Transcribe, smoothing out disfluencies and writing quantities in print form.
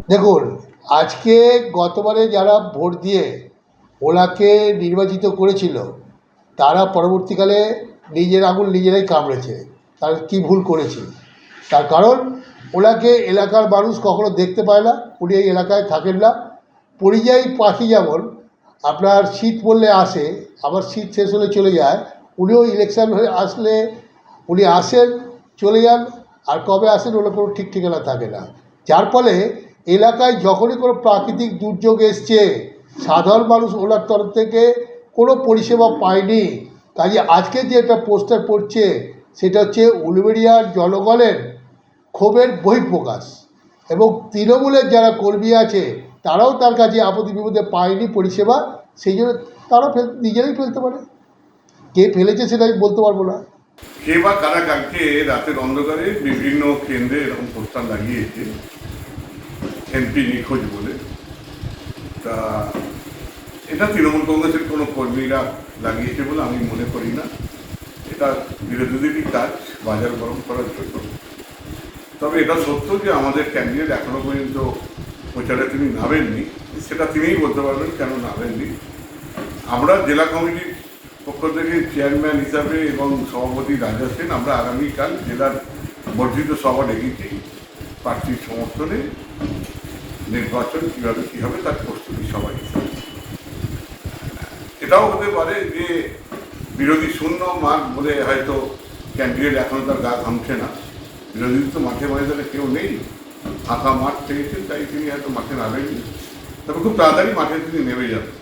দেখুন, আজকে গতবারে যারা ভোট দিয়ে ওনাকে নির্বাচিত করেছিল তারা পরবর্তীকালে নিজের আঙুল নিজেরাই কামড়েছে। তার কি ভুল করেছে? তার কারণ ওনাকে এলাকার মানুষ কখনো দেখতে পায় না, উনি এই এলাকায় থাকেন না। পরিযায়ী পাখি যেমন আপনার শীত পড়লে আসে, আবার শীত শেষ হলে চলে যায়, উনিও ইলেকশন হয়ে আসলে উনি আসেন, চলে যান, আর কবে আসেন ওনার কোনো ঠিক ঠিকানা থাকে না। যার ফলে এলাকায় যখনই কোনো প্রাকৃতিক দুর্যোগ এসছে সাধারণ মানুষ ওনার তরফ থেকে কোনো পরিষেবা পায়নি। কাজে আজকে যে একটা পোস্টার পড়ছে সেটা হচ্ছে উলুবেড়িয়ার জনগণের ক্ষোভের বহিঃপ্রকাশ, এবং তৃণমূলের যারা কর্মী আছে তারাও তার কাছে আপদে বিপদে পায়নি পরিষেবা, সেই জন্য তারা নিজেরাই ফেলতে পারে। কে ফেলেছে সেটা আমি বলতে পারবো না। কে বা কারা কালকে রাতের অন্ধকারে বিভিন্ন কেন্দ্রে এরকম পোস্টার লাগিয়েছে এমপি নিখোঁজ বলে। তা এটা তৃণমূল কংগ্রেসের কোনো কর্মীরা লাগিয়েছে বলে আমি মনে করি না। এটা বিরোধীদেরই কাজ বাজার গরম করার জন্য। তবে এটা সত্য যে আমাদের ক্যান্ডিডেট এখনো পর্যন্ত প্রচারে তিনি নামেননি, সেটা তিনিই বলতে পারবেন কেন নামেননি। আমরা জেলা কমিটির পক্ষ থেকে চেয়ারম্যান হিসাবে এবং সভাপতি রাজা সেন আমরা আগামীকাল জেলার বর্ধিত সভা ডেকেছি প্রার্থীর সমর্থনে নির্বাচন কীভাবে কী হবে তার প্রস্তুতি সবাই হিসাবে। এটাও হতে পারে যে বিরোধী শূন্য মাঠ বলে হয়তো ক্যান্ডিডেট এখনও তার গা ঘামছে না। বিরোধী তো মাঠে ময়দানে কেউ নেই, ফাঁকা মাঠ পেয়েছেন, তাই তিনি হয়তো মাঠে নামেননি। তবে খুব তাড়াতাড়ি মাঠে তিনি নেমে যাবেন।